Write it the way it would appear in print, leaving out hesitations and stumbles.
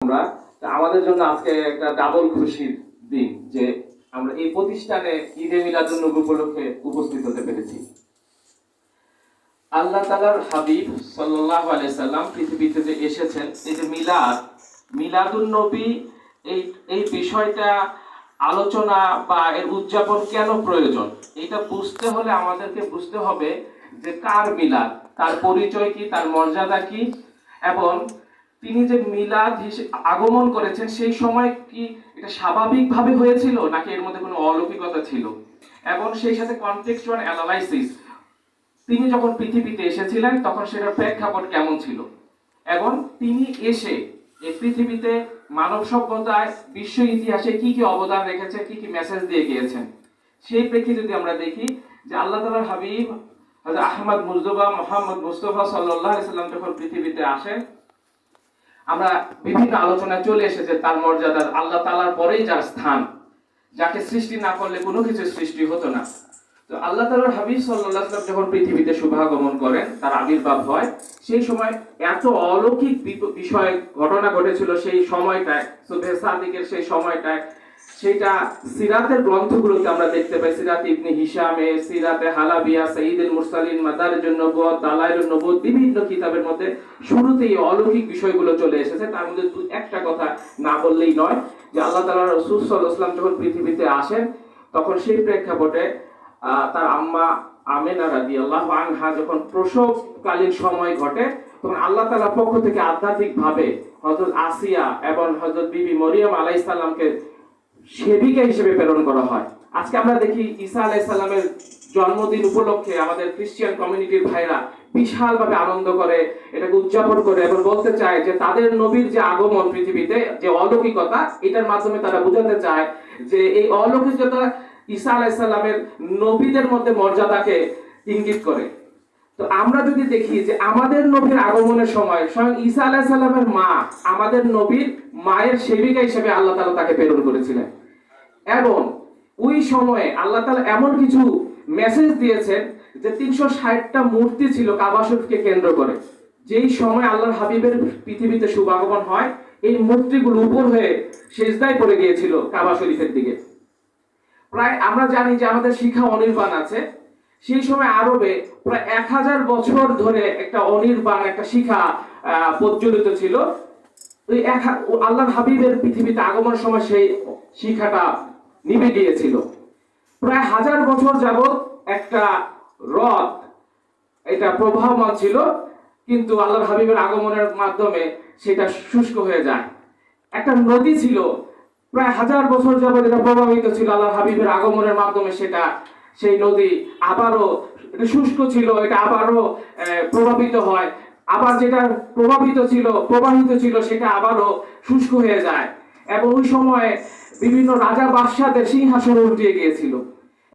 আমরা। আমাদের জন্য আজকে একটা ডাবল খুশির দিন যে আমরা এই প্রতিষ্ঠানে ঈদে মিলাদুন নবী উপলক্ষে উপস্থিত হতে পেরেছি। আল্লাহ তাআলার হাবিব সাল্লাল্লাহু আলাইহি সাল্লাম পৃথিবীতে যে এসেছেন, এই যে মিলাদুন নবী, এই বিষয়টা আলোচনা বা এর উদযাপন কেন প্রয়োজন, এটা বুঝতে হলে আমাদেরকে বুঝতে হবে যে কার মিলাদ, তার পরিচয় কি, তার মর্যাদা কি, এবং তিনি যে মিলাদ আগমন করেছেন সেই সময় কি এটা স্বাভাবিকভাবে হয়েছিল নাকি এর মধ্যে কোনো অলৌকিকতা ছিল, এবং সেই সাথে কনটেক্সচুয়াল অ্যানালাইসিস, তিনি যখন পৃথিবীতে এসেছিলেন তখন সেটার প্রেক্ষাপট কেমন ছিল, এবং তিনি এসে এই পৃথিবীতে মানব সভ্যতায় বিশ্ব ইতিহাসে কি কি অবদান রেখেছেন, কি কি মেসেজ দিয়ে গিয়েছেন, সেই প্রেক্ষিতে যদি আমরা দেখি যে আল্লাহ তাআলার হাবিব হযরত আহমদ মুজতবা মুহাম্মদ মুস্তাফা সাল্লাল্লাহু আলাইহি সাল্লাম যখন পৃথিবীতে আসেন, আমরা বিভিন্ন আলোচনায় চলে এসেছে তার মর্যাদা, আল্লাহ তাআলার পরেই যার স্থান, যাকে সৃষ্টি না করলে কোনো কিছু সৃষ্টি হতো না। তো আল্লাহ তাআলার হাবিব সাল্লাল্লাহু আলাইহি ওয়াসাল্লাম যখন পৃথিবীতে শুভাগমন করেন, তার আবির্ভাব হয়, সেই সময় এত অলৌকিক বিষয় ঘটনা ঘটেছিল সেই সময়টায়, সুবহে সাদিকের সেই সময়টায়, সেটা সিরাতের গ্রন্থগুলোতে আমরা দেখতে পাই। সিরাত ইবনে হিশামে, সিরাতে হালাবিয়া, সাইয়্যিদুল মুরসালিন, মাদারিজুন নবুওয়াত, দালাইলুন নবুওয়াত, বিভিন্ন কিতাবের মধ্যে শুরুতেই অলৌকিক বিষয়গুলো চলে এসেছে। তার মধ্যে একটা কথা না বললেই নয় যে আল্লাহ তাআলা রাসূল সাল্লাল্লাহু আলাইহি ওয়াসাল্লাম যখন পৃথিবীতে আসেন তখন সেই প্রেক্ষাপটে তার আম্মা আমেনা রাদিয়াল্লাহু আনহা যখন প্রসবকালীন সময় ঘটে, তখন আল্লাহ তাআলার পক্ষ থেকে আধ্যাত্মিকভাবে হযরত আসিয়া এবং হযরত বিবি মরিয়ম আলাইহিস সালামকে সেবিকা হিসেবে প্রেরণ করা হয়। আজকে আমরা দেখি ঈসা আলাইহিস সালামের জন্মদিন উপলক্ষে আমাদের খ্রিস্টান কমিউনিটির ভাইরা বিশালভাবে আনন্দ করে, এটাকে উদযাপন করে এবং বলতে চায় যে তাদের নবীর যে আগমন পৃথিবীতে, যে অলৌকিকতা, এটার মাধ্যমে তারা বোঝাতে চায় যে এই অলৌকিকতা ঈসা আলাইহিস সালামের নবীদের মধ্যে মর্যাদাকে ইঙ্গিত করে। তো আমরা যদি দেখি যে আমাদের নবীর আগমনের সময় স্বয়ং ঈসা আলাইহিস সালামের মা আমাদের নবীর মায়ের সেবিকা হিসেবে আল্লাহ তাআলা তাকে প্রেরণ করেছিলেন, এবং ওই সময়ে আল্লাহ তাআলা এমন কিছু মেসেজ দিয়েছেন যে 360টা মূর্তি ছিল কাবা শরীফকে কেন্দ্র করে। যেই সময় আল্লাহর হাবিবের পৃথিবীতে শুভাগমন হয়, এই মূর্তিগুলো উপর হয়ে সিজদায় পড়ে গিয়েছিল কাবা শরীফের দিকে। প্রায় আমরা জানি যে আমাদের শিখা অনির্বাণ আছে, সেই সময় আরবে প্রায় 1000 বছর ধরে একটা অনির্বাণ, একটা শিখা প্রজ্বলিত ছিল। ওই আল্লাহর হাবিবের পৃথিবীতে আগমনের সময় সেই শিখাটা নিভে গিয়েছিল। প্রায় 1000 বছর যাবত একটা রথ এটা প্রবাহমান ছিল, কিন্তু আল্লাহর হাবিবের আগমনের মাধ্যমে সেটা শুষ্ক হয়ে যায়। একটা নদী ছিল, প্রায় 1000 বছর যাবত এটা প্রবাহিত ছিল, আল্লাহর হাবিবের আগমনের মাধ্যমে সেটা, সেই নদী আবারও শুষ্ক ছিল, এটা আবারও প্রভাবিত হয়, আবার যেটা প্রবাহিত ছিল সেটা আবারও শুষ্ক হয়ে যায়, এবং ওই সময় বিভিন্ন রাজা বাদশাদের সিংহাসন উল্টে গিয়েছিল।